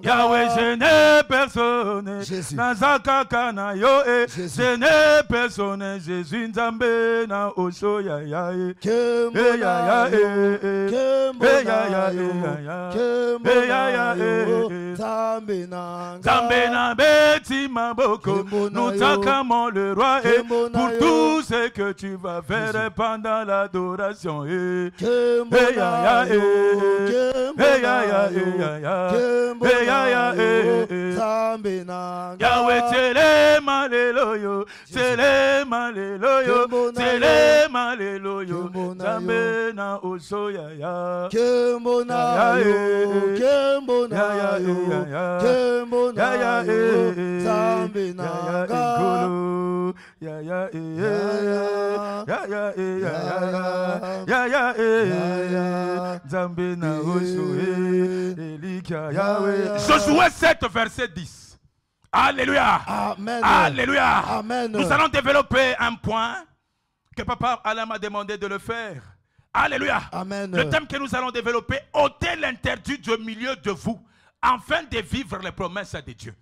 Yahweh, je n'ai personne. Nazaka na yo e. Je n'ai personne. Jésus Nzambe na oso ya ya e. Ya ya e. Ya ya e. Ya ya e. Nzambe na beti maboko. Nous t'acclamons le roi et pour tout ce que tu vas faire pendant l'adoration. Yahweh, télé maléloyo, télé maléloyo, télé maléloyo, Zambe na oso ya ya. Kembona yo, kembona yo, kembona yo, Zambe na ga. Ya ya ya ya ya ya ya ya ya Zambe na oso elika Yahweh. Josué 7 verset 10. Alléluia. Amen. Alléluia. Amen. Nous allons développer un point que Papa Alain m'a demandé de le faire. Alléluia. Amen. Le thème que nous allons développer, ôtez l'interdit du milieu de vous afin de vivre les promesses de Dieu.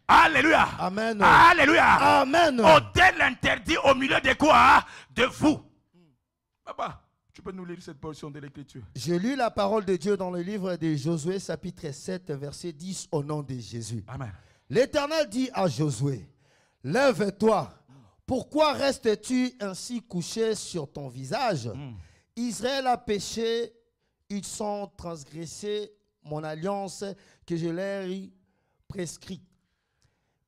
Alléluia. Amen. Alléluia. Amen. Ôtez l'interdit au milieu de quoi? De vous. Papa, tu peux nous lire cette portion de l'écriture? Je lis la parole de Dieu dans le livre de Josué, chapitre 7, verset 10, au nom de Jésus. Amen. L'Éternel dit à Josué, lève-toi, pourquoi restes-tu ainsi couché sur ton visage? Israël a péché, ils ont transgressé mon alliance que je leur ai prescrite.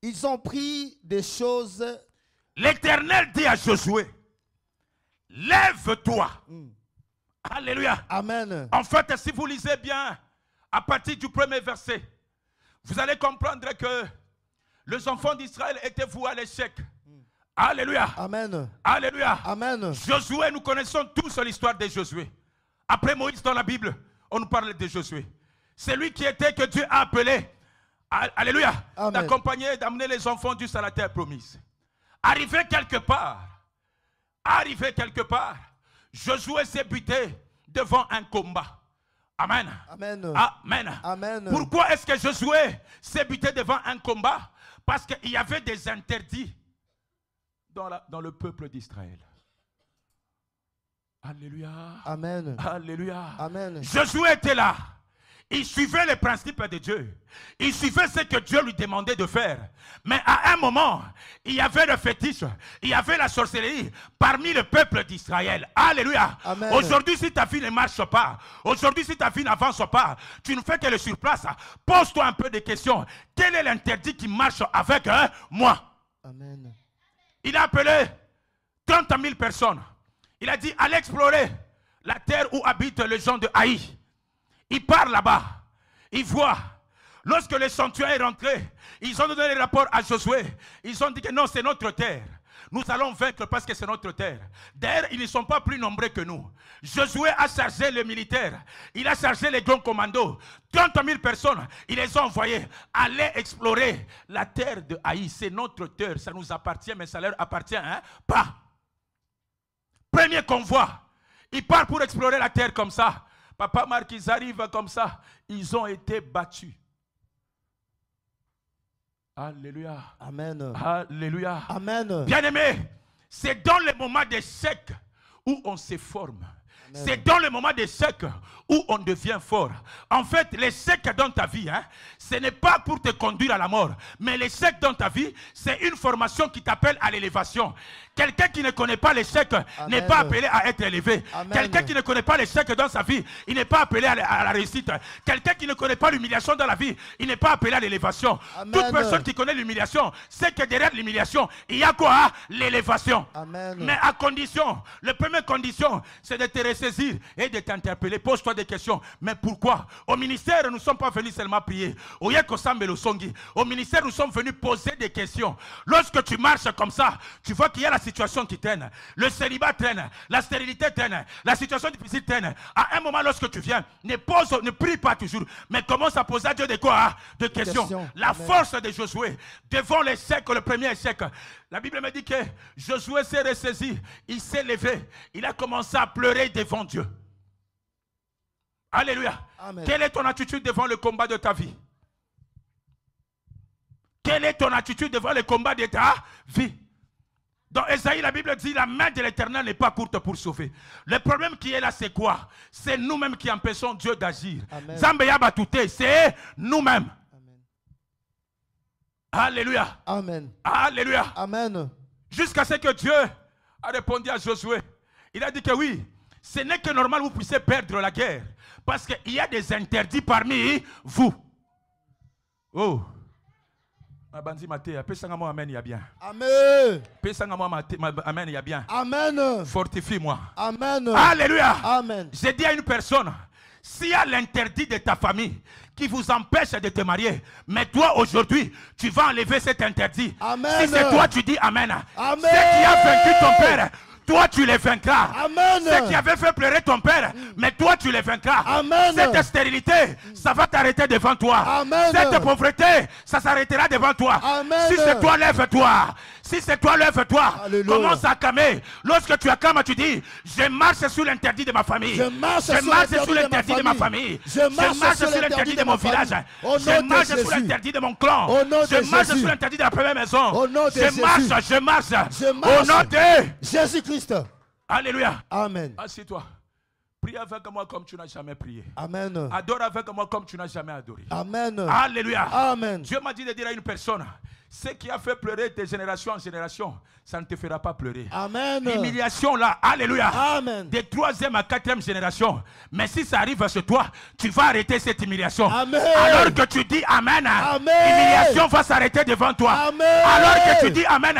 Ils ont pris des choses. L'Éternel dit à Josué, lève-toi. Alléluia. Amen. En fait, si vous lisez bien, à partir du premier verset, vous allez comprendre que les enfants d'Israël étaient voués à l'échec. Alléluia. Amen. Alléluia. Amen. Josué, nous connaissons tous l'histoire de Josué. Après Moïse dans la Bible, on nous parle de Josué. C'est lui qui était que Dieu a appelé. Alléluia. D'accompagner, d'amener les enfants jusqu'à la terre promise. Arrivé quelque part, Josué s'est buté devant un combat. Amen. Amen. Amen. Amen. Pourquoi est-ce que Josué s'est buté devant un combat? Parce qu'il y avait des interdits dans le peuple d'Israël. Alléluia. Amen. Alléluia. Amen. Josué était là. Il suivait les principes de Dieu. Il suivait ce que Dieu lui demandait de faire. Mais à un moment, il y avait le fétiche, il y avait la sorcellerie parmi le peuple d'Israël. Alléluia. Aujourd'hui, si ta vie ne marche pas, aujourd'hui, si ta vie n'avance pas, tu ne fais que le surplace. Pose-toi un peu de questions. Quel est l'interdit qui marche avec moi? Amen. Il a appelé 30 000 personnes. Il a dit, allez explorer la terre où habitent les gens de Haï. Il part là-bas, il voit. Lorsque le sanctuaire est rentré, ils ont donné le rapport à Josué. Ils ont dit que non, c'est notre terre. Nous allons vaincre parce que c'est notre terre. D'ailleurs, ils ne sont pas plus nombreux que nous. Josué a chargé les militaires. Il a chargé les grands commandos. 30 000 personnes, ils les ont envoyés. Aller explorer la terre de Haï. C'est notre terre. Ça nous appartient, mais ça leur appartient pas. Premier convoi. Ils partent pour explorer la terre comme ça. Papa Marc, ils arrivent comme ça. Ils ont été battus. Alléluia. Amen. Alléluia. Amen. Bien-aimé, c'est dans les moments d'échec où on se forme. C'est dans le moment d'échec où on devient fort. En fait, l'échec dans ta vie, ce n'est pas pour te conduire à la mort. Mais l'échec dans ta vie, c'est une formation qui t'appelle à l'élévation. Quelqu'un qui ne connaît pas l'échec n'est pas appelé à être élevé. Quelqu'un qui ne connaît pas l'échec dans sa vie, il n'est pas appelé à la réussite. Quelqu'un qui ne connaît pas l'humiliation dans la vie, il n'est pas appelé à l'élévation. Toute personne qui connaît l'humiliation sait que derrière l'humiliation, il y a quoi? L'élévation. Mais à condition, la première condition, c'est de te ressaisir et de t'interpeller. Pose-toi des questions. Mais pourquoi? Au ministère, nous ne sommes pas venus seulement prier. Au ministère, nous sommes venus poser des questions. Lorsque tu marches comme ça, tu vois qu'il y a la situation qui traîne. Le célibat traîne. La stérilité traîne. La situation difficile traîne. À un moment, lorsque tu viens, ne prie pas toujours, mais commence à poser à Dieu de quoi? De questions. La force de Josué devant l'échec, le premier échec, La Bible me dit que Josué s'est ressaisi, il s'est levé, il a commencé à pleurer devant Dieu. Alléluia. Amen. Quelle est ton attitude devant le combat de ta vie? Quelle est ton attitude devant le combat de ta vie? Dans Ésaïe, la Bible dit la main de l'Éternel n'est pas courte pour sauver. Le problème qui est là, c'est quoi? C'est nous-mêmes qui empêchons Dieu d'agir. C'est nous-mêmes. Alléluia. Amen. Alléluia. Amen. Jusqu'à ce que Dieu a répondu à Josué. Il a dit que oui, ce n'est que normal que vous puissiez perdre la guerre. Parce qu'il y a des interdits parmi vous. Oh. Amen, il y a bien. Amen. Amen, il y a bien. Amen. Fortifie-moi. Amen. Alléluia. Amen. J'ai dit à une personne, s'il y a l'interdit de ta famille qui vous empêche de te marier, mais toi aujourd'hui, tu vas enlever cet interdit. Amen. Si c'est toi, tu dis Amen. Amen. Ce qui a vaincu ton père, toi tu les vaincras. Amen. Ce qui avait fait pleurer ton père, mais toi tu les vaincras. Amen. Cette stérilité, ça va t'arrêter devant toi. Amen. Cette pauvreté, ça s'arrêtera devant toi. Amen. Si c'est toi, lève-toi. Si c'est toi, lève-toi. Alléluia. Commence à acclamer. Lorsque tu acclames, tu dis, je marche sur l'interdit de ma famille. Je marche sur l'interdit de ma famille. Je marche sur l'interdit de mon village. Je marche sur l'interdit de mon clan. Je marche sur l'interdit de la première maison. Au nom de je marche. Je marche. Au nom de Jésus-Christ. Alléluia. Amen. Assieds-toi. Prie avec moi comme tu n'as jamais prié. Amen. Adore avec moi comme tu n'as jamais adoré. Amen. Alléluia. Amen. Dieu m'a dit de dire à une personne, ce qui a fait pleurer de génération en génération, ça ne te fera pas pleurer. Amen. L'humiliation là, alléluia. Amen. De 3e à 4e génération. Mais si ça arrive chez toi, tu vas arrêter cette humiliation. Amen. Alors que tu dis Amen, Amen. l'humiliation va s'arrêter devant toi. Amen. Alors que tu dis Amen,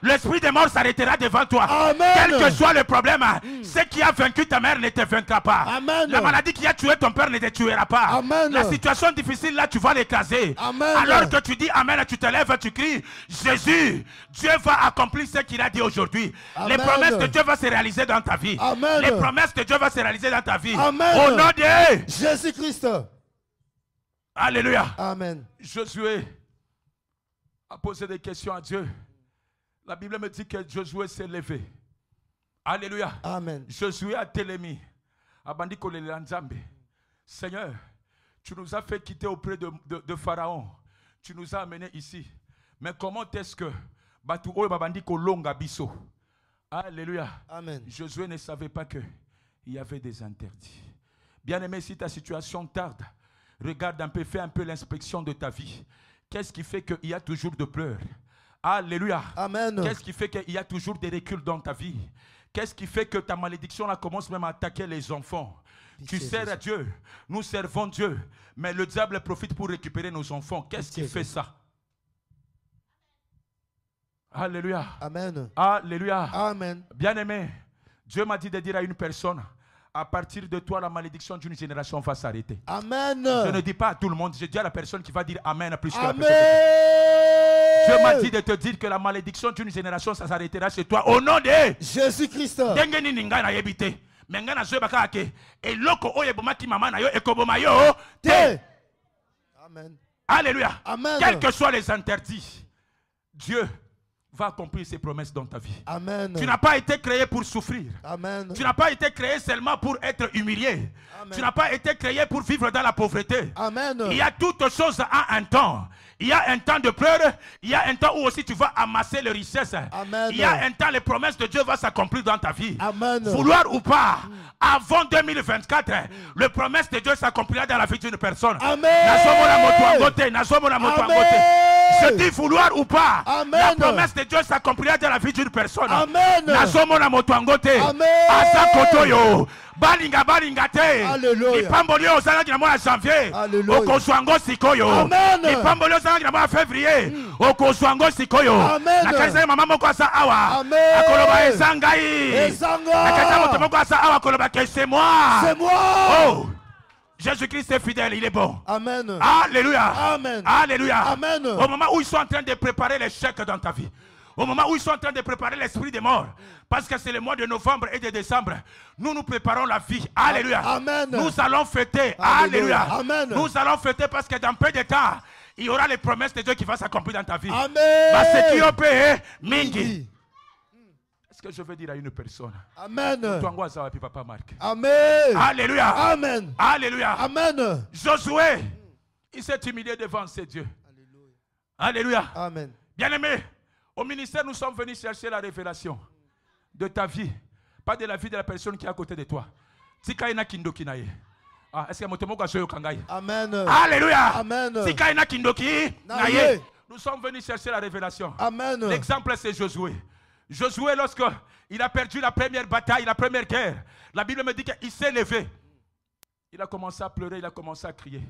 l'esprit des morts s'arrêtera devant toi. Amen. Quel que soit le problème, ce qui a vaincu ta mère ne te vaincra pas. Amen. La maladie qui a tué ton père ne te tuera pas. Amen. La situation difficile là, tu vas l'écraser. Amen. Alors que tu dis Amen, tu te lèves, tu cries Jésus, Dieu va accomplir ce qu'il a dit aujourd'hui. Les promesses de Dieu vont se réaliser dans ta vie. Amen. Les promesses de Dieu vont se réaliser dans ta vie. Amen. Au nom de Jésus-Christ. Alléluia. Amen. Josué a posé des questions à Dieu. La Bible me dit que Josué s'est levé. Alléluia. Amen. Josué a télémi. Seigneur, tu nous as fait quitter auprès de Pharaon. Tu nous as amenés ici. Mais comment est-ce que alléluia. Amen. Josué ne savait pas qu'il y avait des interdits. Bien-aimé, si ta situation tarde, regarde un peu, fais un peu l'inspection de ta vie. Qu'est-ce qui fait qu'il y a toujours de pleurs? Alléluia. Amen. Qu'est-ce qui fait qu'il y a toujours des reculs dans ta vie? Qu'est-ce qui fait que ta malédiction là commence même à attaquer les enfants? Tu sers à Dieu, nous servons Dieu, mais le diable profite pour récupérer nos enfants. Qu'est-ce qui fait ça? Alléluia. Amen. Alléluia. Amen. Bien-aimé, Dieu m'a dit de dire à une personne, à partir de toi, la malédiction d'une génération va s'arrêter. Amen. Je ne dis pas à tout le monde, je dis à la personne qui va dire Amen plus que la Amen. personne. Dieu m'a dit de te dire que la malédiction d'une génération, ça s'arrêtera chez toi. Au nom de Jésus-Christ. Amen. Alléluia. Amen. Quels que soient les interdits, Dieu va accomplir ses promesses dans ta vie. Amen. Tu n'as pas été créé pour souffrir. Amen. Tu n'as pas été créé seulement pour être humilié. Amen. Tu n'as pas été créé pour vivre dans la pauvreté. Amen. Il y a toutes choses à un temps. Il y a un temps de pleurs. Il y a un temps où aussi tu vas amasser les richesses. Amen. Il y a un temps, les promesses de Dieu vont s'accomplir dans ta vie. Amen. Vouloir ou pas, avant 2024, les promesses de Dieu s'accomplira dans la vie d'une personne. Amen. Je dis vouloir ou pas, Amen. la promesse de Dieu s'accomplira dans la vie d'une personne. Amen. Amen. Balinga balinga te. Alléluia. Ipambolio osala kina mwa janvier. Alléluia. Okoswango sikoyo. Amen. Ipambolio osala kina mwa février. Okoswango sikoyo. Amen. Nakanisa mama moko asa awa. Amen. Akoloba ezangai. Ezanga. Nakanisa moto moko asa awa akoloba que c'est moi. C'est moi. Oh. Jésus-Christ est fidèle, il est bon. Amen. Alléluia. Amen. Alléluia. Amen. Au moment où ils sont en train de préparer les chèques dans ta vie. Au moment où ils sont en train de préparer l'esprit des morts. Parce que c'est le mois de novembre et de décembre. Nous préparons la vie. Alléluia. Amen. Nous allons fêter. Alléluia. Alléluia. Amen. Nous allons fêter parce que dans peu de temps, il y aura les promesses de Dieu qui vont s'accomplir dans ta vie. Amen. Est-ce que je veux dire à une personne? Amen. Papa Marc. Amen. Alléluia. Amen. Alléluia. Amen. Josué, il s'est humilié devant ses dieux. Alléluia. Amen. Bien-aimé, au ministère, nous sommes venus chercher la révélation de ta vie, pas de la vie de la personne qui est à côté de toi. Est-ce que Amen. Alléluia. Amen. Nous sommes venus chercher la révélation. Amen. L'exemple, c'est Josué. Josué, lorsqu'il a perdu la première bataille, la première guerre, la Bible me dit qu'il s'est levé. Il a commencé à pleurer, il a commencé à crier.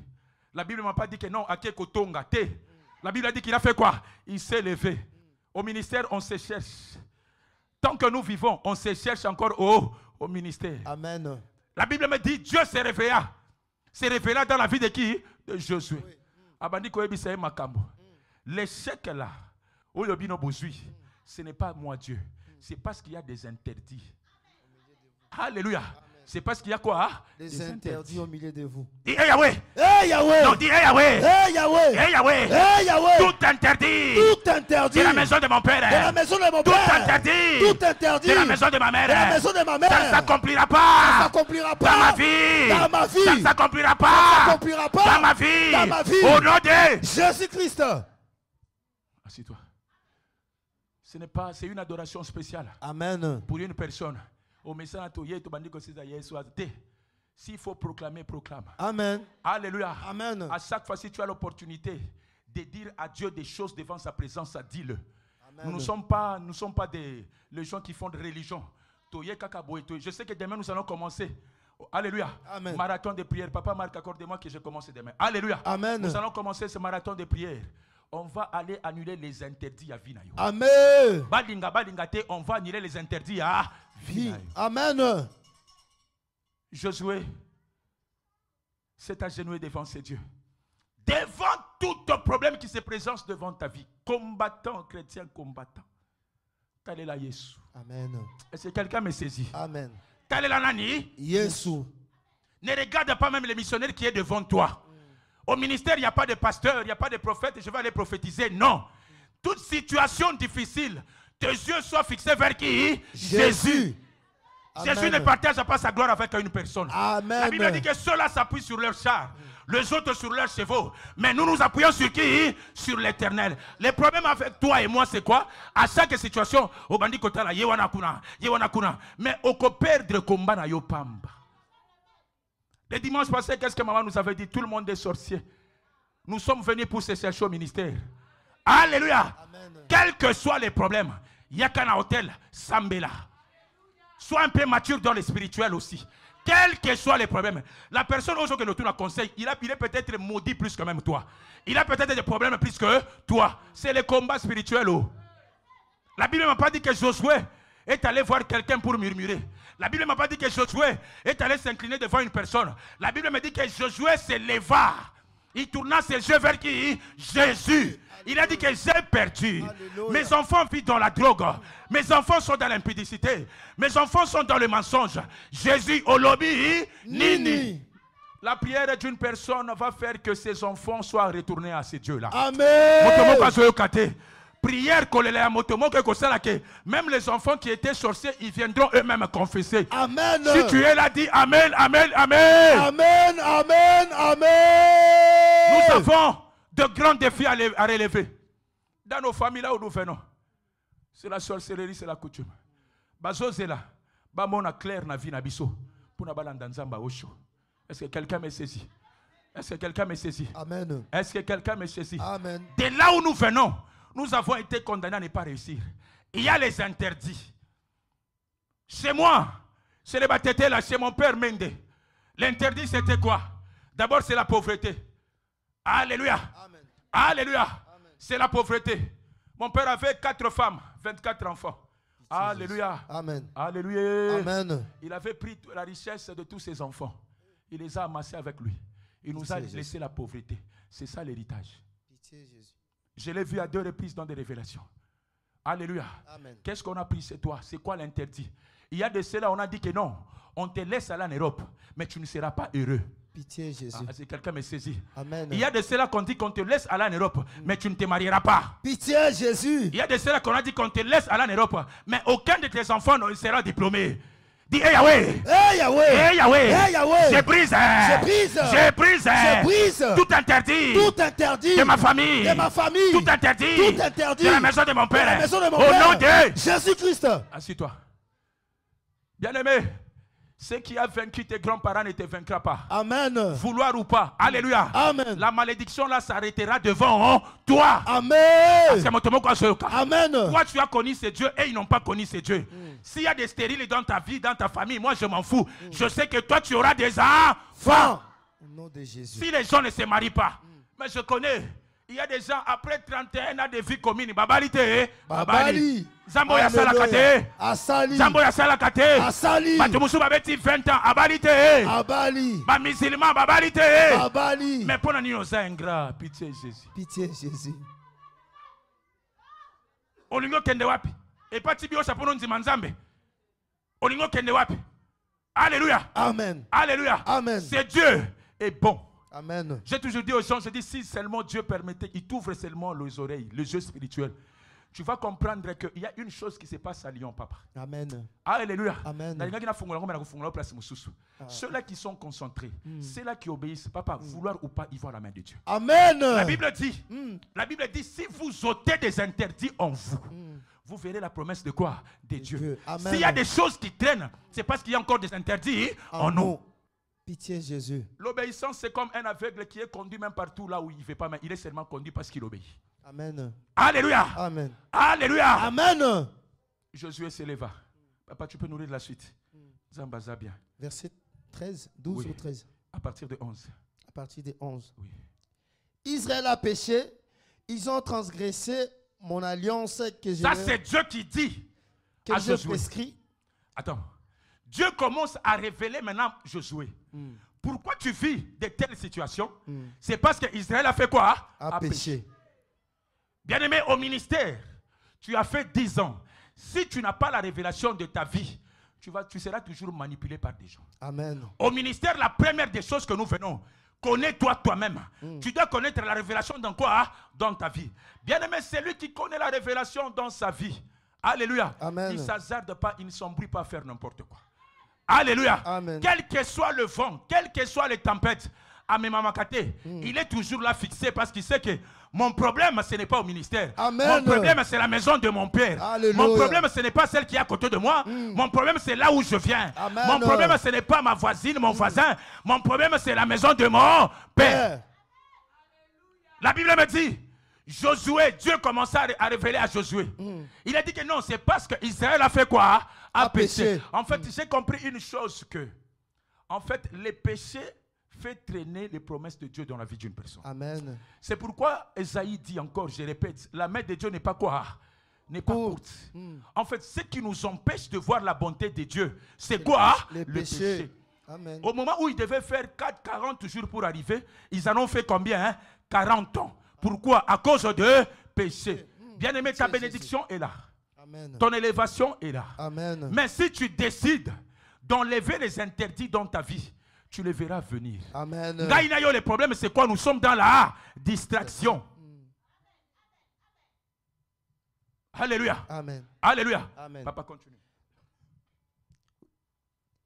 La Bible ne m'a pas dit que non, la Bible a dit qu'il a fait quoi? Il s'est levé. Au ministère, on se cherche. Tant que nous vivons, on se cherche encore au ministère. Amen. La Bible me dit Dieu se révéla. Se révéla dans la vie de qui? De Josué. L'échec là, ce n'est pas moi Dieu. C'est parce qu'il y a des interdits. Alléluia. C'est parce qu'il y a quoi? Des interdits au milieu de vous. Dis hey Yahweh. Hey Yahweh. Non, dis hey Yahweh. Hey Yahweh. Hey Yahweh. Hey Yahweh. Tout interdit. Tout interdit. De la maison de mon père. De la maison de mon Tout père. interdit. Tout interdit. De la maison de ma mère. De la maison de ma mère. Ça ne s'accomplira pas. Ça s'accomplira pas. Dans ma vie. Dans ma vie. Ça ne s'accomplira pas. Ça s'accomplira pas. Dans ma vie. Dans ma vie. Au nom de Jésus-Christ. Assis-toi. Ce n'est pas, c'est une adoration spéciale. Amen. Pour une personne. S'il faut proclamer, proclame. Amen. Alléluia. Amen. À chaque fois, si tu as l'opportunité de dire à Dieu des choses devant sa présence, dis-le. Nous ne sommes pas les gens qui font de religion. Je sais que demain, nous allons commencer. Alléluia. Amen. Marathon de prière. Papa Marc, accorde-moi que je commence demain. Alléluia. Amen. Nous allons commencer ce marathon de prière. On va aller annuler les interdits à Vinayo. Amen. On va annuler les interdits à Vinayo. Amen. Josué s'est agenouillé devant ses dieux. Devant tout problème qui se présente devant ta vie. Combattant, chrétien, combattant. Tel est là, Jésus. Amen. Est-ce que quelqu'un me saisit? Amen. Tel est là, Nani? Jésus. Ne regarde pas même le missionnaire qui est devant toi. Au ministère, il n'y a pas de pasteur, il n'y a pas de prophète, je vais aller prophétiser. Non. Toute situation difficile, tes yeux soient fixés vers qui? Jésus. Amen. Jésus ne partage pas sa gloire avec une personne. Amen. La Bible dit que ceux-là s'appuient sur leurs chars, les autres sur leurs chevaux. Mais nous nous appuyons sur qui? Sur l'Éternel. Le problème avec toi et moi, c'est quoi? À chaque situation, au bandit kotala, yewana kuna. Mais au ko perdre le combat na yo pamba. Le dimanche passé, qu'est-ce que maman nous avait dit? Tout le monde est sorcier. Nous sommes venus pour se chercher au ministère. Alléluia. Amen. Quels que soient les problèmes, Yakana Hotel, Sambela. Sois un peu mature dans le spirituel aussi. Quels que soient les problèmes. La personne aujourd'hui que nous la conseille, il est peut-être maudit plus que même toi. Il a peut-être des problèmes plus que toi. C'est le combat spirituel. La Bible ne m'a pas dit que Josué est allé voir quelqu'un pour murmurer. La Bible ne m'a pas dit que Josué est allé s'incliner devant une personne. La Bible me dit que Josué se leva. Il tourna ses yeux vers qui? Jésus. Il a dit que j'ai perdu. Alléluia. Mes enfants vivent dans la drogue. Mes enfants sont dans l'impudicité. Mes enfants sont dans le mensonge. Jésus au lobby, nini. La prière d'une personne va faire que ses enfants soient retournés à ces dieux-là. Amen. Prière même les enfants qui étaient sorciers, ils viendront eux-mêmes confesser. Amen. Si tu es là, dis Amen, Amen, Amen. Amen, Amen, Amen. Nous avons de grands défis à relever. Dans nos familles là où nous venons, c'est la sorcellerie, c'est la coutume. Bazozela, bamona clair na vie na biso, pour na balanda nzamba osho. Est-ce que quelqu'un me saisit? Est-ce que quelqu'un me saisit? Amen. Est-ce que quelqu'un me saisit? Amen. De là où nous venons, nous avons été condamnés à ne pas réussir. Il y a les interdits. Chez moi, chez les Batétés, là, chez mon père Mende, l'interdit c'était quoi? D'abord c'est la pauvreté. Alléluia. Amen. Alléluia. C'est la pauvreté. Mon père avait 4 femmes, 24 enfants. Alléluia. Amen. Alléluia. Amen. Il avait pris la richesse de tous ses enfants. Il les a amassés avec lui. Il nous a laissé la pauvreté. C'est ça l'héritage. Je l'ai vu à 2 reprises dans des révélations. Alléluia. Qu'est-ce qu'on a pris chez toi? C'est quoi l'interdit? Il y a de cela, on a dit que non. On te laisse aller en Europe, mais tu ne seras pas heureux. Pitié, Jésus. Si quelqu'un me saisit. Amen. Il y a de ceux-là qu'on dit qu'on te laisse aller en Europe, mais tu ne te marieras pas. Pitié, Jésus. Il y a de ceux-là qu'on a dit qu'on te laisse aller en Europe, mais aucun de tes enfants ne sera diplômé. Dis, hey Yahweh, Hey Yahweh, hey Yahweh, hey Yahweh, je brise, je brise tout interdit, de ma famille, tout interdit, de la maison de mon père, au nom de Jésus-Christ. Assis-toi. Bien-aimé, ce qui a vaincu tes grands-parents ne te vaincra pas. Amen. Vouloir ou pas. Alléluia. Amen. La malédiction là s'arrêtera devant toi. Amen. Amen. Toi tu as connu ces dieux et ils n'ont pas connu ces dieux. S'il y a des stériles dans ta vie, dans ta famille, moi je m'en fous. Je sais que toi tu auras des enfants. Au nom de Jésus. Si les gens ne se marient pas. Mais je connais. Il y a des gens après 31 ans de vie commune. Babalite. Babali. Zambo ya sala kate. Asali. Zambo ya sala kate. Asali. Batumusu babeti 20 ans. Abalite. Abali. Ba musulman babalite. Babali. Mais pour nous ça ingrat. Pitié Jésus. Pitié Jésus. Olingo kende wapi. Et pas tibio chapono nzima nzambe. Olingo kende wapi. Alléluia. Amen. Alléluia. Amen. C'est Dieu est bon. Amen. J'ai toujours dit aux gens, je dis si seulement Dieu permettait, il t'ouvre seulement les oreilles, les yeux spirituels. Tu vas comprendre qu'il y a une chose qui se passe à Lyon, papa. Amen. Alléluia. Amen. Ceux-là qui sont concentrés, ceux-là qui obéissent, papa, vouloir ou pas, ils voient la main de Dieu. Amen. La Bible dit, si vous ôtez des interdits en vous, vous verrez la promesse de quoi? De Dieu. S'il y a des choses qui traînent, c'est parce qu'il y a encore des interdits en nous. Pitié Jésus. L'obéissance, c'est comme un aveugle qui est conduit même partout là où il ne veut pas, mais il est seulement conduit parce qu'il obéit. Amen. Alléluia. Amen. Alléluia. Amen. Josué s'éleva. Papa, tu peux nous lire la suite. Zambaza bien. Verset 13, 12 ou 13. À partir de 11. À partir de 11. Oui. Israël a péché. Ils ont transgressé mon alliance que je Ça, c'est Dieu qui dit à Josué. Prescrit. Attends. Dieu commence à révéler maintenant Josué. Pourquoi tu vis de telles situations? C'est parce qu'Israël a fait quoi? A péché. Bien-aimé, au ministère, tu as fait 10 ans. Si tu n'as pas la révélation de ta vie, tu seras toujours manipulé par des gens. Amen. Au ministère, la première des choses que nous venons, connais-toi toi-même. Tu dois connaître la révélation dans quoi? Dans ta vie. Bien-aimé, c'est lui qui connaît la révélation dans sa vie. Alléluia. Amen. Il ne s'hasarde pas, il ne s'embrouille pas à faire n'importe quoi. Alléluia. Amen. Quel que soit le vent, quelles que soient les tempêtes, il est toujours là fixé parce qu'il sait que mon problème, ce n'est pas au ministère. Amen. Mon problème, c'est la maison de mon père. Alléluia. Mon problème, ce n'est pas celle qui est à côté de moi. Mon problème, c'est là où je viens. Amen. Mon problème, ce n'est pas ma voisine, mon voisin. Mon problème, c'est la maison de mon père. La Bible me dit, Josué, Dieu commença à révéler à Josué. Il a dit que non, c'est parce qu'Israël a fait quoi? A péché. En fait, j'ai compris une chose que, en fait, les péchés fait traîner les promesses de Dieu dans la vie d'une personne. Amen. C'est pourquoi Esaïe dit encore, je répète, la main de Dieu n'est pas quoi? N'est pas courte. En fait, ce qui nous empêche de voir la bonté de Dieu, c'est quoi? Les le péchés. péché. Amen. Au moment où ils devaient faire 40 jours pour arriver, ils en ont fait combien? 40 ans. Pourquoi? À cause de péché. Bien-aimé, ta bénédiction est là. Amen. Ton élévation est là. Amen. Mais si tu décides d'enlever les interdits dans ta vie, tu les verras venir. Amen. Le problème, c'est quoi? Nous sommes dans la distraction. Alléluia. Amen. Alléluia. Amen. Papa, continue.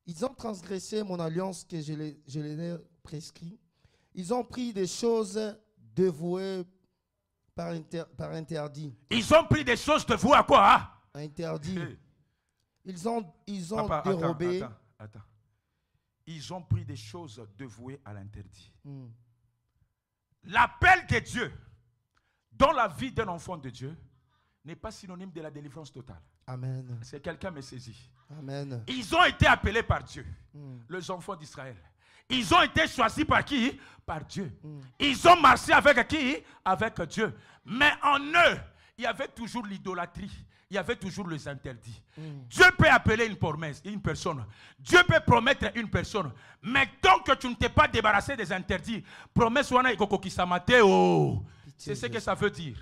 Ils ont transgressé mon alliance que je les ai prescrit. Ils ont pris des choses dévouées par interdit. Ils ont pris des choses dévouées à quoi? Interdit. Hey. Ils ont Papa, dérobé. Attends. Ils ont pris des choses dévouées à l'interdit. L'appel de Dieu dans la vie d'un enfant de Dieu n'est pas synonyme de la délivrance totale. Amen. C'est quelqu'un me saisit. Amen. Ils ont été appelés par Dieu, les enfants d'Israël. Ils ont été choisis par qui? Par Dieu. Ils ont marché avec qui? Avec Dieu. Mais en eux, il y avait toujours l'idolâtrie. Il y avait toujours les interdits. Dieu peut appeler une personne. Dieu peut promettre une personne. Mais tant que tu ne t'es pas débarrassé des interdits, promesse wana ikokokisamate oh. C'est ce que ça veut dire.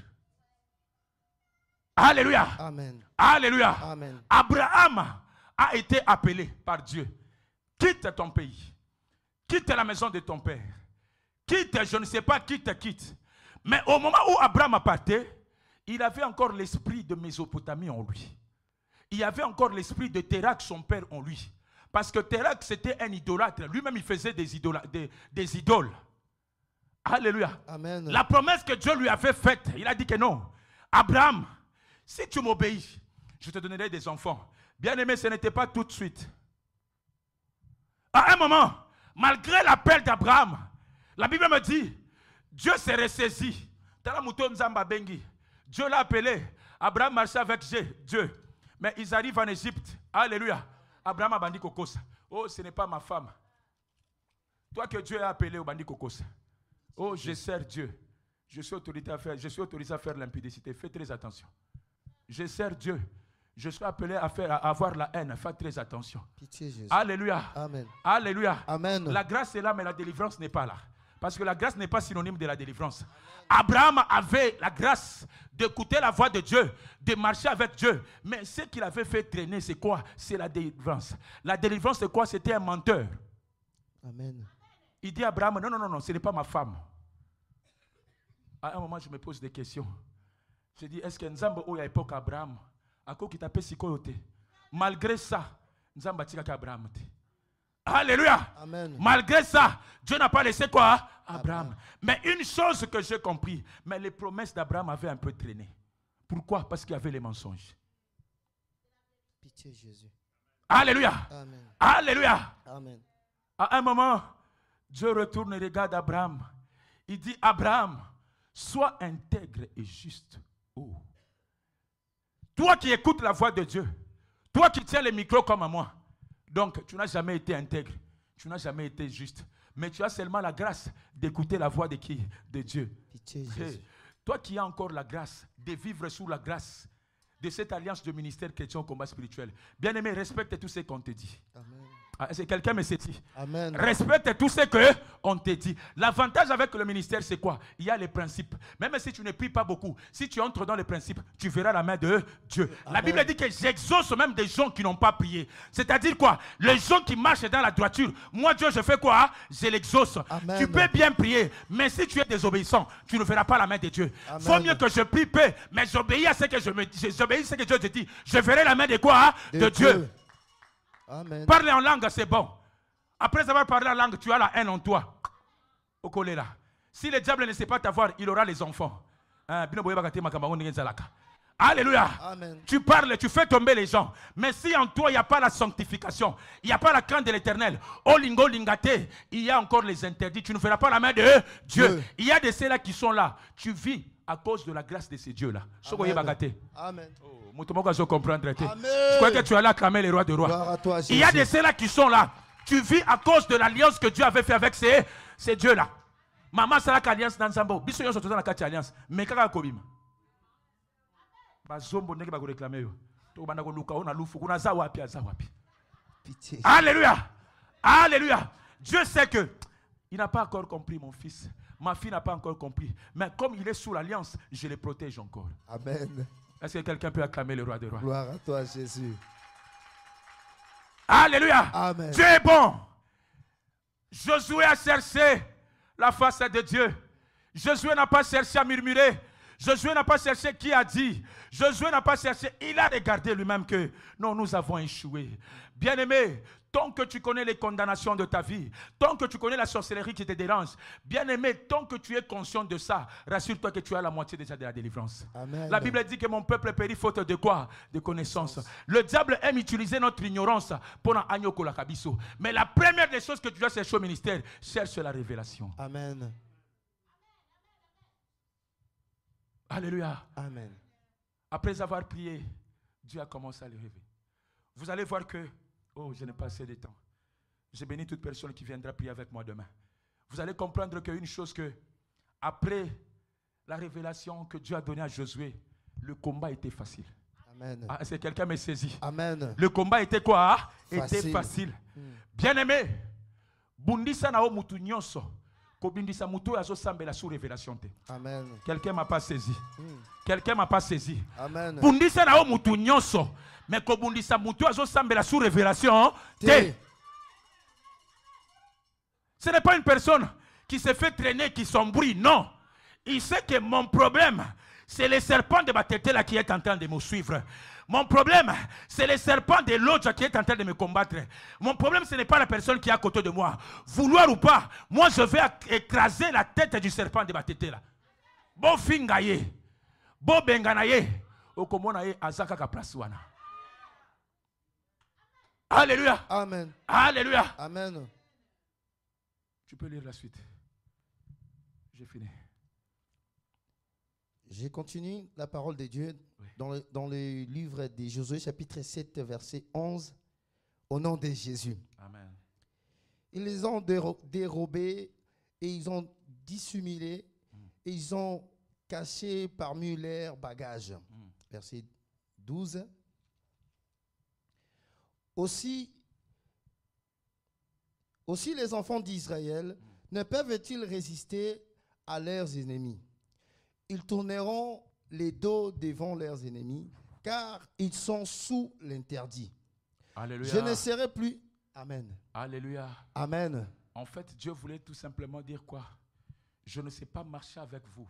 Alléluia. Amen. Alléluia. Amen. Abraham a été appelé par Dieu. Quitte ton pays. quitte la maison de ton père. Quitte, je ne sais pas, quitte. Mais au moment où Abraham partait, il avait encore l'esprit de Mésopotamie en lui. Il y avait encore l'esprit de Térak, son père, en lui. Parce que Térak, c'était un idolâtre. Lui-même, il faisait des idoles. Alléluia. Amen. La promesse que Dieu lui avait faite, il a dit que non. Abraham, si tu m'obéis, je te donnerai des enfants. Bien aimé, ce n'était pas tout de suite. À un moment, malgré l'appel d'Abraham, la Bible me dit, Dieu s'est ressaisi. Dieu l'a appelé. Abraham marchait avec Dieu. Mais ils arrivent en Égypte. Alléluia. Abraham a bandi kokos. Oh, ce n'est pas ma femme. Toi que Dieu a appelé au bandi kokos. Oh, je sers Dieu. Je suis autorisé à faire l'impudicité. Fais très attention. Je sers Dieu. Je suis appelé à avoir la haine. Fais très attention. Pitié, Jésus. Alléluia. Amen. Alléluia. Amen. La grâce est là, mais la délivrance n'est pas là. Parce que la grâce n'est pas synonyme de la délivrance. Abraham avait la grâce d'écouter la voix de Dieu, de marcher avec Dieu. Mais ce qu'il avait fait traîner, c'est quoi? C'est la délivrance. La délivrance, c'est quoi? C'était un menteur. Amen. Il dit à Abraham, non, ce n'est pas ma femme. À un moment, je me pose des questions. Je dis, est-ce que Nzambe, à l'époque Abraham, à quoi qui tapait Sikoyote? Malgré ça, Nzambe tika Abraham. Alléluia. Amen. Malgré ça, Dieu n'a pas laissé quoi? Abraham. Mais une chose que j'ai compris, mais les promesses d'Abraham avaient un peu traîné. Pourquoi? Parce qu'il y avait les mensonges. Pitié, Jésus. Alléluia. Amen. Alléluia. Amen. À un moment, Dieu retourne et regarde Abraham. Il dit, Abraham, sois intègre et juste. Oh. Toi qui écoutes la voix de Dieu, toi qui tiens le micro comme moi, donc tu n'as jamais été intègre, tu n'as jamais été juste, mais tu as seulement la grâce d'écouter la voix de qui? De Dieu. Pitié, Jésus. Toi qui as encore la grâce de vivre sous la grâce de cette alliance de ministère chrétien au combat spirituel, bien aimé, respecte tout ce qu'on te dit. Amen. C'est quelqu'un me dit. Amen. Respecte tout ce qu'on te dit. L'avantage avec le ministère, c'est quoi? Il y a les principes. Même si tu ne pries pas beaucoup, si tu entres dans les principes, tu verras la main de Dieu. Amen. La Bible dit que j'exauce même des gens qui n'ont pas prié. C'est-à-dire quoi? Les gens qui marchent dans la droiture. Moi, Dieu, je fais quoi? Je l'exauce. Amen. Tu peux bien prier, mais si tu es désobéissant, tu ne verras pas la main de Dieu. Amen. Faut mieux que je prie peu, mais j'obéis à ce que j'obéis à ce que Dieu te dit. Je verrai la main de quoi? De Dieu. Amen. Parler en langue, c'est bon. Après avoir parlé en langue, tu as la haine en toi. Au collet là. Si le diable ne sait pas t'avoir, il aura les enfants. Alléluia. Amen. Tu parles, tu fais tomber les gens. Mais si en toi, il n'y a pas la sanctification, il n'y a pas la crainte de l'éternel, oh lingo lingate, il y a encore les interdits. Tu ne feras pas la main de Dieu. Il y a de ceux-là qui sont là. Tu vis à cause de la grâce de ces dieux-là. Amen. Je comprends. Amen. Je crois que tu allais acclamer les rois de rois. Gloire à toi, Il y a Jésus. de ceux-là qui sont là. Tu vis à cause de l'alliance que Dieu avait fait avec ces dieux-là. Maman, c'est la alliance dans Zambo. Biso yon dans la carte alliance. Mais kaka kobima. Bazombo neke ba ko réclamer yo. To banda ko luka ona lufu kuna za wapi. Pitié. Alléluia. Alléluia. Dieu sait que il n'a pas encore compris, mon fils. Ma fille n'a pas encore compris. Mais comme il est sous l'alliance, je le protège encore. Amen. Est-ce que quelqu'un peut acclamer le roi des rois? Gloire à toi, Jésus. Alléluia. Amen. Dieu est bon. Josué a cherché la face de Dieu. Josué n'a pas cherché à murmurer. Josué n'a pas cherché qui a dit. Josué n'a pas cherché. Il a regardé lui-même que non, nous avons échoué. Bien-aimé, tant que tu connais les condamnations de ta vie, tant que tu connais la sorcellerie qui te dérange, bien-aimé, tant que tu es conscient de ça, rassure-toi que tu as la moitié déjà de la délivrance. Amen. La Bible dit que mon peuple périt faute de quoi? De connaissance. Le diable aime utiliser notre ignorance pour en agnoco la kabiso. Mais la première des choses que tu dois chercher au ministère, cherche la révélation. Amen. Alléluia. Amen. Après avoir prié, Dieu a commencé à le révéler. Vous allez voir que, oh, je n'ai pas assez de temps. Je bénis toute personne qui viendra prier avec moi demain. Vous allez comprendre qu'une chose que, après la révélation que Dieu a donnée à Josué, le combat était facile. Amen. Ah, c'est quelqu'un me saisit. Amen. Le combat était quoi? Facile. Était facile. Bien-aimé, bundisa na o mutu nyonso. Kobindisa mutu azo sambela sous révélation te. Amen. Quelqu'un m'a pas saisi. Quelqu'un m'a pas saisi. Amen. Bundisa na o mutu nyonso. Mais kobundisa mutu azo sambela sous révélation te. Ce n'est pas une personne qui se fait traîner, qui s'embrouille. Non. Il sait que mon problème, c'est le serpent de ma tête là qui est en train de me suivre. Mon problème, c'est le serpent de l'autre qui est en train de me combattre. Mon problème, ce n'est pas la personne qui est à côté de moi. Vouloir ou pas, moi je vais écraser la tête du serpent de ma tête là. Bon fingaye, bon benganaye, okomonaye azaka ka plaswana. Alléluia. Amen. Alléluia. Amen. Tu peux lire la suite. J'ai fini. J'ai continué la parole de Dieu dans le livre de Josué, chapitre 7, verset 11, au nom de Jésus. Amen. Ils les ont dérobés et ils ont dissimulé et ils ont caché parmi leurs bagages. Verset 12. Aussi les enfants d'Israël ne peuvent-ils résister à leurs ennemis? Ils tourneront les dos devant leurs ennemis, car ils sont sous l'interdit. Alléluia. Je ne serai plus. Amen. Alléluia. Amen. En fait, Dieu voulait tout simplement dire quoi? Je ne sais pas marcher avec vous,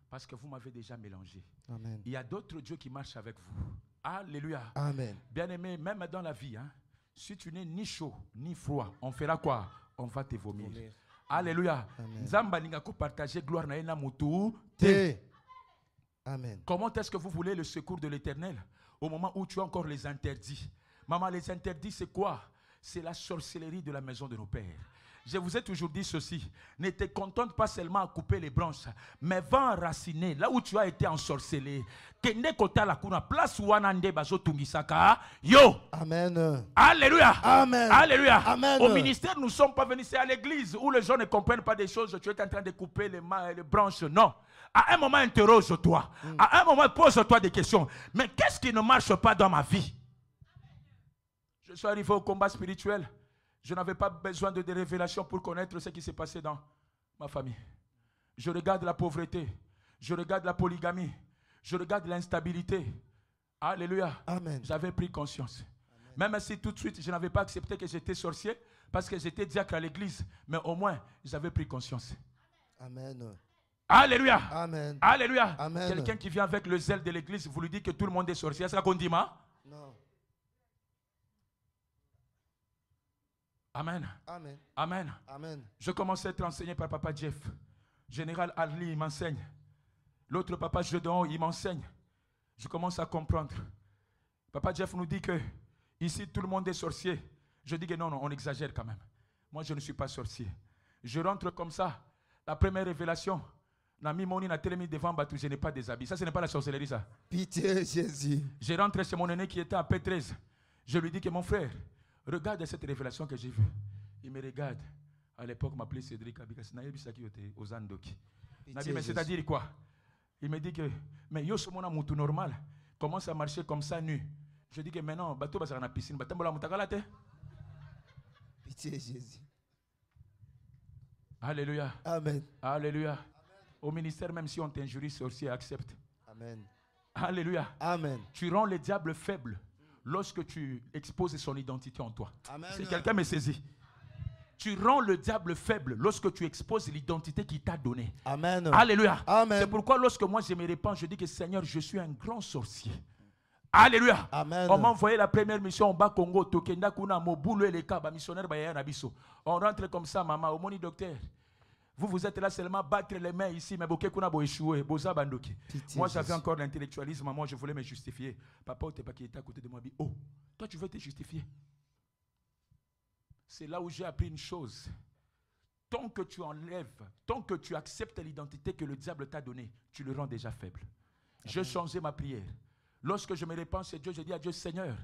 parce que vous m'avez déjà mélangé. Amen. Il y a d'autres dieux qui marchent avec vous. Alléluia. Amen. Bien-aimé, même dans la vie, si tu n'es ni chaud, ni froid, on fera quoi? On va te vomir. Alléluia. Nzamba lingako partager gloire na ena mutu te. Amen. Comment est-ce que vous voulez le secours de l'Éternel au moment où tu as encore les interdits? Maman, les interdits, c'est quoi? C'est la sorcellerie de la maison de nos pères. Je vous ai toujours dit ceci. Ne te contente pas seulement à couper les branches, mais va enraciner là où tu as été ensorcelé. Kende kota la kuna place wanande bazo tungisaka. Yo. Amen. Alléluia. Amen. Alléluia. Amen. Au ministère, nous ne sommes pas venus, c'est à l'église où les gens ne comprennent pas des choses. Tu es en train de couper les branches. Non. À un moment, interroge-toi. À un moment, pose-toi des questions. Mais qu'est-ce qui ne marche pas dans ma vie? Je suis arrivé au combat spirituel. Je n'avais pas besoin de des révélations pour connaître ce qui s'est passé dans ma famille. Je regarde la pauvreté. Je regarde la polygamie. Je regarde l'instabilité. Alléluia. Amen. J'avais pris conscience. Amen. Même si tout de suite, je n'avais pas accepté que j'étais sorcier parce que j'étais diacre à l'église. Mais au moins, j'avais pris conscience. Amen. Alléluia. Amen. Alléluia. Amen. Quelqu'un qui vient avec le zèle de l'église, vous lui dites que tout le monde est sorcier. Est-ce qu'on dit ma? Non. Amen. Amen. Amen. Amen. Je commençais à être enseigné par Papa Jeff. Général Adli, il m'enseigne. L'autre Papa Jedon, il m'enseigne. Je commence à comprendre. Papa Jeff nous dit que ici tout le monde est sorcier. Je dis que non, on exagère quand même. Moi, je ne suis pas sorcier. Je rentre comme ça. La première révélation, Nami Moni n'a tellement devant Batou, je n'ai pas des habits. Ça, ce n'est pas la sorcellerie, ça. Pitié, Jésus. Je rentre chez mon aîné qui était à P13. Je lui dis que mon frère, regarde cette révélation que j'ai vue. Il me regarde. À l'époque, il m'appelait Cédric Abikas. Mais c'est-à-dire quoi? Il me dit que, mais yo somona moutou normal commence à marcher comme ça nu. Je dis que maintenant, bateau va dans la piscine. Pitié, Jésus. Alléluia. Amen. Alléluia. Au ministère, même si on t'injurie, sorcier, accepte. Amen. Alléluia. Amen. Tu rends le diable faible lorsque tu exposes son identité en toi. Amen. Si quelqu'un me saisit. Tu rends le diable faible lorsque tu exposes l'identité qu'il t'a donnée. Amen. Alléluia. Amen. C'est pourquoi lorsque moi je me répands, je dis que Seigneur, je suis un grand sorcier. Alléluia. Amen. On m'a envoyé la première mission au bas Congo. Tokenda kuna mobulu et les cas, missionnaire baya nabiso. On rentre comme ça, maman. Au moni docteur. Vous êtes là seulement battre les mains ici, mais boké kuna bo échoué, boza bandoki. Moi j'avais encore l'intellectualisme, moi je voulais me justifier. Papa ou t'es pas qui était à côté de moi, dit oh, toi tu veux te justifier. C'est là où j'ai appris une chose. Tant que tu enlèves, tant que tu acceptes l'identité que le diable t'a donnée, tu le rends déjà faible. J'ai changé ma prière. Lorsque je me répands chez Dieu, je dis à Dieu, Seigneur,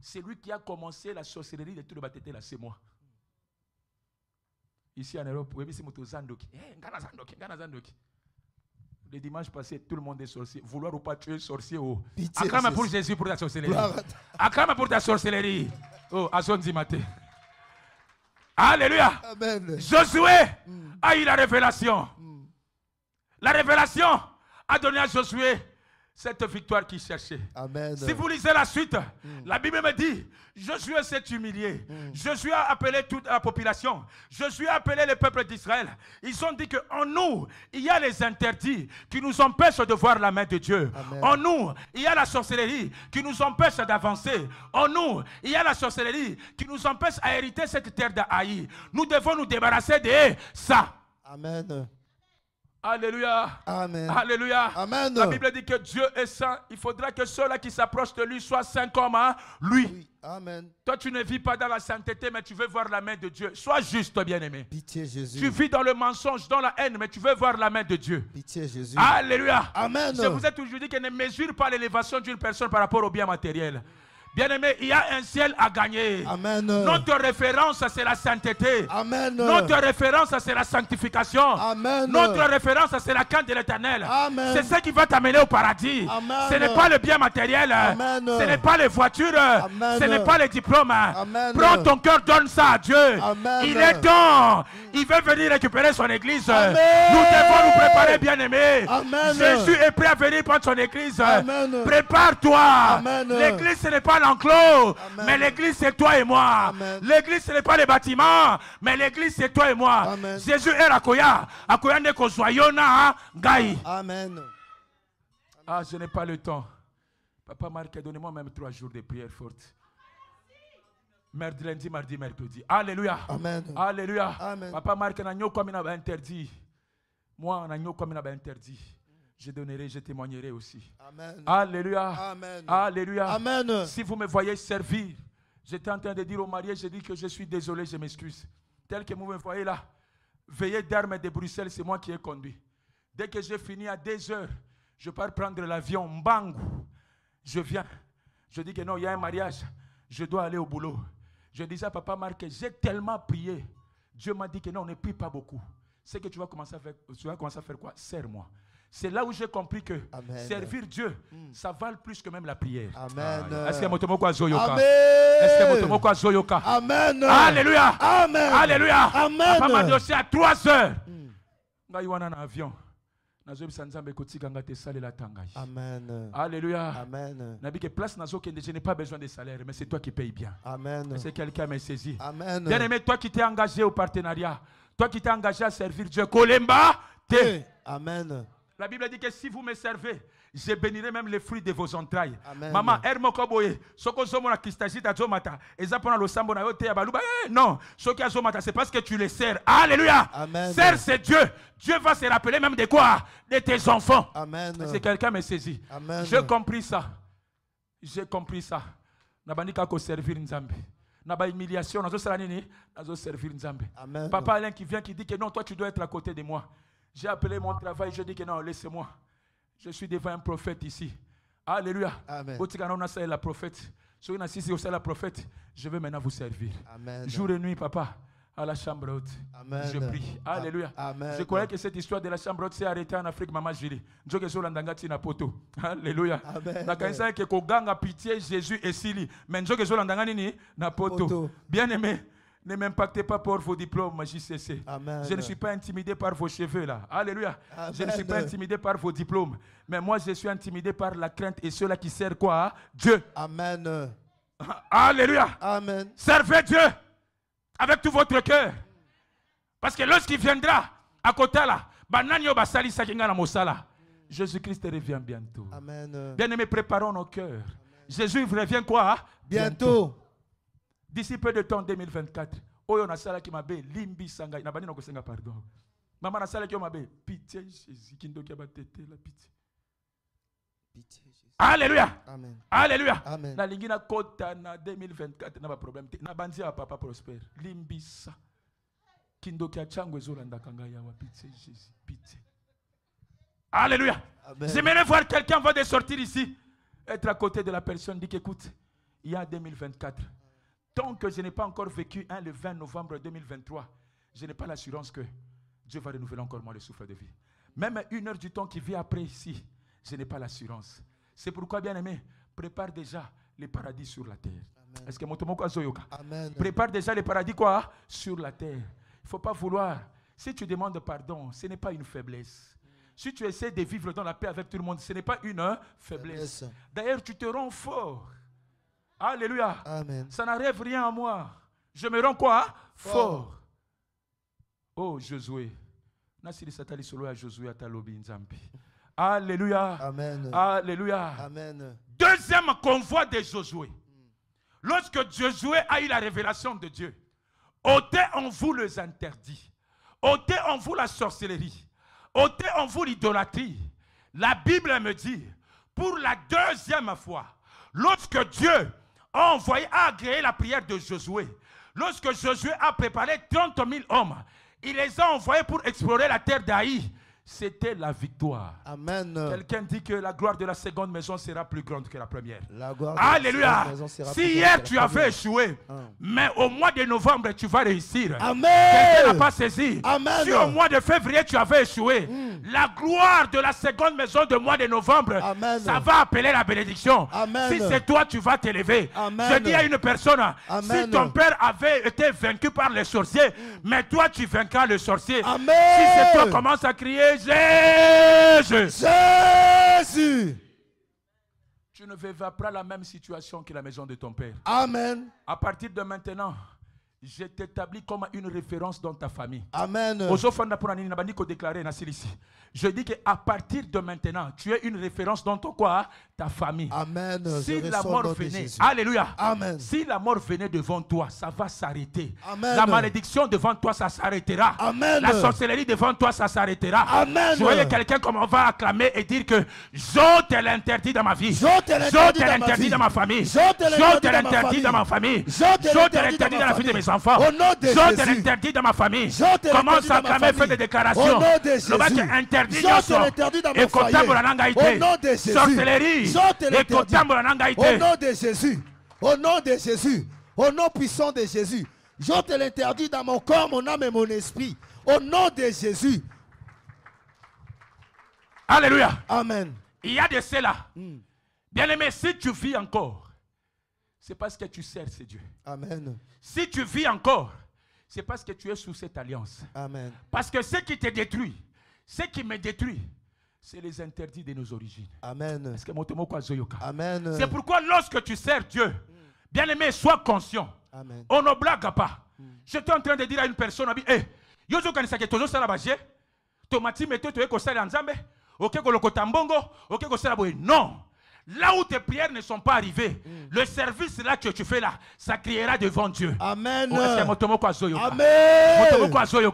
c'est lui qui a commencé la sorcellerie de tout le bâtiment là, c'est moi. Ici en Europe, oui, c'est moto Zandoki. Le dimanche passé, tout le monde est sorcier. Vouloir ou pas tuer sorcier. Oh. Acclame pour Jésus pour ta sorcellerie. Acclame pour ta sorcellerie. Oh, Azonzi Maté. Alléluia. Amen. Josué a eu la révélation. La révélation a donné à Josué cette victoire qu'il cherchait. Amen. Si vous lisez la suite, la Bible me dit, Josué s'est humilié. Josué a appelé toute la population. Josué a appelé le peuple d'Israël. Ils ont dit qu'en nous, il y a les interdits qui nous empêchent de voir la main de Dieu. Amen. En nous, il y a la sorcellerie qui nous empêche d'avancer. En nous, il y a la sorcellerie qui nous empêche à hériter cette terre d'Aïe. Nous devons nous débarrasser de ça. Amen. Alléluia. Amen. Alléluia. Amen. La Bible dit que Dieu est saint. Il faudra que ceux-là qui s'approchent de lui soient saints comme lui. Oui. Amen. Toi, tu ne vis pas dans la sainteté, mais tu veux voir la main de Dieu. Sois juste, bien-aimé. Pitié Jésus. Tu vis dans le mensonge, dans la haine, mais tu veux voir la main de Dieu. Pitié Jésus. Alléluia. Amen. Je vous ai toujours dit qu'elle ne mesure pas l'élévation d'une personne par rapport au bien matériel. Bien-aimé, il y a un ciel à gagner. Amen. Notre référence, c'est la sainteté. Amen. Notre référence, c'est la sanctification. Amen. Notre référence, c'est la crainte de l'Éternel. Amen. C'est ce qui va t'amener au paradis. Amen. Ce n'est pas le bien matériel. Amen. Ce n'est pas les voitures. Amen. Ce n'est pas les diplômes. Amen. Prends ton cœur, donne ça à Dieu. Amen. Il est temps. Il veut venir récupérer son église. Amen. Nous devons nous préparer, bien-aimés. Amen. Jésus est prêt à venir prendre son église. Amen. Prépare-toi. Amen. L'église, ce n'est pas l'enclos. Amen. Mais l'église, c'est toi et moi. Amen. L'église, ce n'est pas les bâtiments. Mais l'église, c'est toi et moi. Amen. Jésus est Rakoya. Akoya ne kozoyona gai. Amen. Ah, je n'ai pas le temps. Papa Marc, donnez-moi même 3 jours de prière forte. Mardi, lundi, mardi, mercredi. Alléluia. Amen. Alléluia. Amen. Papa Marc, n'a comme il interdit. Moi, n'a comme il interdit. Je donnerai, je témoignerai aussi. Amen. Alléluia. Amen. Alléluia. Amen. Si vous me voyez servir, j'étais en train de dire au marié, je dis que je suis désolé, je m'excuse. Tel que vous me voyez là, veillez d'armes de Bruxelles, c'est moi qui ai conduit. Dès que j'ai fini à 2 heures, je pars prendre l'avion, Mbangou. Je viens. Je dis que non, il y a un mariage. Je dois aller au boulot. Je disais à Papa Marc, j'ai tellement prié. Dieu m'a dit que non, on ne prie pas beaucoup. C'est que tu vas commencer à faire quoi? Serre-moi. C'est là où j'ai compris que Amen. Servir Dieu, ça vale plus que même la prière. Amen. Est-ce que Motomoko a Zoyoka? Amen. Est-ce que Motomoko a Zoyoka? Amen. Alléluia. Amen. Alléluia. Amen. Papa m'a dit aussi à 3 heures. Nga iwana na avion. Nazo bisanzambe kotika nga te salela tangai. Amen. Alléluia. Amen. Nabi que place nazo kende, je n'ai pas besoin de salaire, mais c'est toi qui payes bien. Amen. C'est quelqu'un m'a saisi. Amen. Bien-aimé, toi qui t'es engagé au partenariat, toi qui t'es engagé à servir Dieu, Kolemba, te. Amen. La Bible dit que si vous me servez, je bénirai même les fruits de vos entrailles. Amen. Maman, Hermokoboye, soko zomo na kistagita zomata, ezapona lo sambo na yote ya baluba. Non, soki azomata, c'est parce que tu les sers. Alléluia. Amen. Sers, c'est Dieu. Dieu va se rappeler même de quoi? De tes enfants. Amen. C'est quelqu'un me saisit. Amen. J'ai compris ça. J'ai compris ça. Nabandika ko servir Nzambe. Naba humiliation, nazo sala nini? Nazo servir Nzambe. Amen. Papa Alain qui vient qui dit que non, toi tu dois être à côté de moi. J'ai appelé mon travail, je dis que non, laissez-moi. Je suis devant un prophète ici. Alléluia. Amen. La prophète. La prophète. Je vais maintenant vous servir. Amen. Jour et nuit, papa, à la chambre haute. Amen. Je prie. Alléluia. Amen. Je croyais que cette histoire de la chambre haute s'est arrêtée en Afrique, maman Jiri. Alléluia. Amen. Que Koganga pitié Jésus et Sili. Mais na poto. Bien aimé. Ne m'impactez pas pour vos diplômes, JCC. Amen. Je ne suis pas intimidé par vos cheveux là. Alléluia. Amen. Je ne suis pas intimidé par vos diplômes. Mais moi, je suis intimidé par la crainte et ceux-là qui servent quoi? Dieu. Amen. Alléluia. Amen. Servez Dieu avec tout votre cœur. Parce que lorsqu'il viendra à côté là, Jésus-Christ revient bientôt. Amen. Bien-aimés, préparons nos cœurs. Jésus revient quoi? Bientôt. D'ici peu de temps, 2024, Oyo na sala qui m'a bé, limbi sanga, na bani na kosenga pardon. Maman na sala qui m'a bé, pitié Jésus, qui ndoki ba tete la pitié. Pitié Jésus. Alléluia. Amen. Alléluia. Amen. Na lingina kota na 2024 na ba problème te. Na banzi ya papa prospère. Limbi sa. Qui ndoki a chango ezolanda kanga ya wa pitié Jésus, pitié. Alléluia. Amen. J'aimerais voir quelqu'un va de sortir ici, être à côté de la personne, dit qu'écoute, il y a 2024. Tant que je n'ai pas encore vécu le 20 novembre 2023, je n'ai pas l'assurance que Dieu va renouveler encore moi le souffle de vie. Même 1 heure du temps qui vient après ici, je n'ai pas l'assurance. C'est pourquoi, bien aimé, prépare déjà les paradis sur la terre. Amen. Est-ce que mon tomoko azoyoka? Amen. Prépare déjà les paradis quoi? Sur la terre. Il ne faut pas vouloir. Si tu demandes pardon, ce n'est pas une faiblesse. Si tu essaies de vivre dans la paix avec tout le monde, ce n'est pas une faiblesse. D'ailleurs, tu te rends fort. Alléluia. Amen. Ça n'arrive rien à moi. Je me rends quoi? Fort. Oh, Josué. Alléluia. Amen. Alléluia. Amen. Deuxième convoi de Josué. Lorsque Josué a eu la révélation de Dieu, ôtez en vous les interdits, ôtez en vous la sorcellerie, ôtez en vous l'idolâtrie. La Bible me dit, pour la deuxième fois, lorsque Dieu a envoyé, a agréé la prière de Josué, lorsque Josué a préparé 30 000 hommes, il les a envoyés pour explorer la terre d'Aï. C'était la victoire. Amen. Quelqu'un dit que la gloire de la seconde maison sera plus grande que la première. La gloire Alléluia. de la seconde maison sera Si plus hier grande que tu la avais première. échoué, mais au mois de novembre tu vas réussir. Amen. Quelqu'un n'a pas saisi. Amen. Si au mois de février tu avais échoué, la gloire de la seconde maison du mois de novembre, Amen. ça va appeler la bénédiction. Amen. Si c'est toi, tu vas t'élever. Amen. Je dis à une personne, Amen. si ton père avait été vaincu par les sorciers, mais toi tu vaincras le sorcier. Amen. Si c'est toi, commence à crier Jésus. Jésus. Tu ne vivras pas la même situation que la maison de ton père. Amen. À partir de maintenant, je t'établis comme une référence dans ta famille. Amen. Je dis qu'à partir de maintenant, tu es une référence dans ton quoi? Ta famille. Amen. Si la mort venait, alléluia. Amen. Si la mort venait devant toi, ça va s'arrêter. Amen. La malédiction devant toi, ça s'arrêtera. Amen. La sorcellerie devant toi, ça s'arrêtera. Amen. Je voyais quelqu'un comme on va acclamer et dire que j'ôte l'interdit dans ma vie. J'ôte l'interdit dans ma famille. J'ôte l'interdit dans ma famille. J'ôte l'interdit dans la vie de mes enfants. Au nom de J'ôte Jésus. l'interdit dans ma famille. J'ôte Commence à l'interdit dans ma acclamer, fais des famille. déclarations. Au nom de Jésus. Le bac est interdit. J'ôte l'interdit dans mon Et foyer. Au Au nom de Jésus. sorcellerie. J'ôte Et l'interdit. Au au nom de Jésus. Au nom de Jésus. Au nom puissant de Jésus. J'ôte l'interdit dans mon corps, mon âme et mon esprit. Au nom de Jésus. Alléluia. Amen. Il y a de cela. Bien-aimé, si tu vis encore, c'est parce que tu sers ce Dieu. Amen. Si tu vis encore, c'est parce que tu es sous cette alliance. Amen. Parce que ce qui te détruit, ce qui me détruit, c'est les interdits de nos origines. Amen. Amen. C'est pourquoi lorsque tu sers Dieu, bien-aimé, sois conscient. Amen. On ne blague pas. J'étais en train de dire à une personne, hey, yozo kanisake tozo sala baje, tomati meto toye ko sala nzambe, ok ko lokota mbongo, ok ko sala boye. Non. Là où tes prières ne sont pas arrivées, le service là que tu fais là, ça criera devant Dieu. Amen. Amen.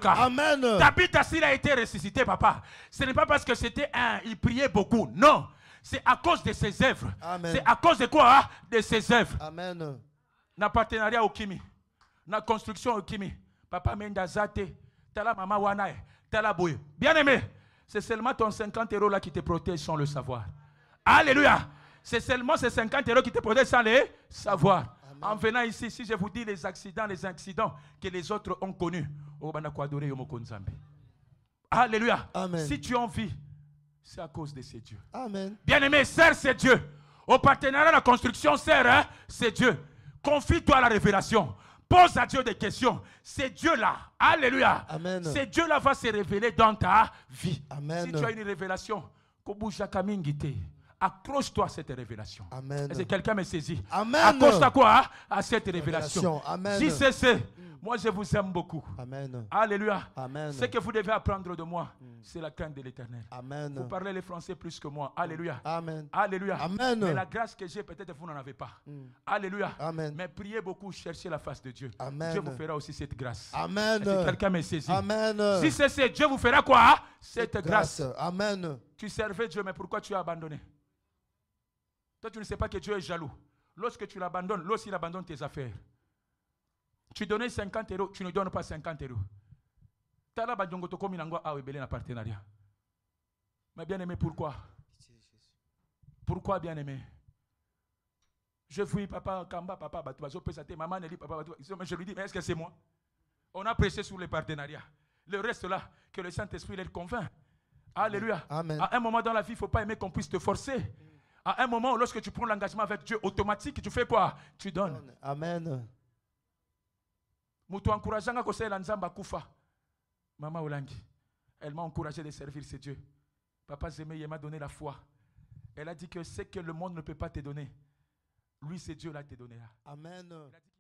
Amen. David s'il a été ressuscité, papa. Ce n'est pas parce que c'était il priait beaucoup. Non. C'est à cause de ses œuvres. C'est à cause de quoi? De ses œuvres. Amen. Na partenariat au Kimi. Na construction au Kimi. Papa Mendazate. Tala mama wanae. Tala boye. Bien aimé. C'est seulement ton 50 € là qui te protège sans le savoir. Alléluia. C'est seulement ces 50 € qui te protègent sans le savoir. Amen. En venant ici, si je vous dis les accidents que les autres ont connus, alléluia. Amen. Si tu en vis, c'est à cause de ces dieux. Amen. Bien-aimé, sers ces dieux. Au partenariat de la construction, sers ces dieux. Confie-toi à la révélation. Pose à Dieu des questions. C'est Dieu-là, alléluia. Amen. C'est Dieu-là va se révéler dans ta vie. Amen. Si tu as une révélation, accroche-toi à cette révélation. Amen. Est-ce que quelqu'un me saisit? Amen. Accroche-toi quoi? À cette révélation. Amen. JCC, moi je vous aime beaucoup. Amen. Alléluia. Amen. Ce que vous devez apprendre de moi, c'est la crainte de l'Éternel. Amen. Vous parlez les français plus que moi. Alléluia. Amen. Alléluia. Amen. Mais la grâce que j'ai, peut-être vous n'en avez pas. Alléluia. Amen. Mais priez beaucoup, cherchez la face de Dieu. Amen. Dieu vous fera aussi cette grâce. Amen. Est-ce que quelqu'un me saisit? Amen. Si c'est Dieu vous fera quoi? Cette grâce. Amen. Tu servais Dieu, mais pourquoi tu as abandonné? Toi, tu ne sais pas que Dieu est jaloux. Lorsque tu l'abandonnes, lorsqu'il abandonne tes affaires, tu donnais 50 €, tu ne donnes pas 50 €. Tala badjongo toko minangwa awe belé na partenariat. Mais bien aimé, pourquoi? Pourquoi bien aimé? Je fouille papa Kamba, papa Batuazo, pesate, maman Nelly, papa Batuazo. Je lui dis, mais est-ce que c'est moi? On a prêché sur les partenariats. Le reste là, que le Saint-Esprit les convainc. Alléluia. Amen. À un moment dans la vie, il ne faut pas aimer qu'on puisse te forcer. À un moment, lorsque tu prends l'engagement avec Dieu, automatique, tu fais quoi? Tu donnes. Amen. Mutu encourageant ko sela nzamba kufa. Maman Olangi, elle m'a encouragé de servir ce Dieu. Papa Zémé, il m'a donné la foi. Elle a dit que ce que le monde ne peut pas te donner, lui, c'est Dieu là te donné. Amen. Il a dit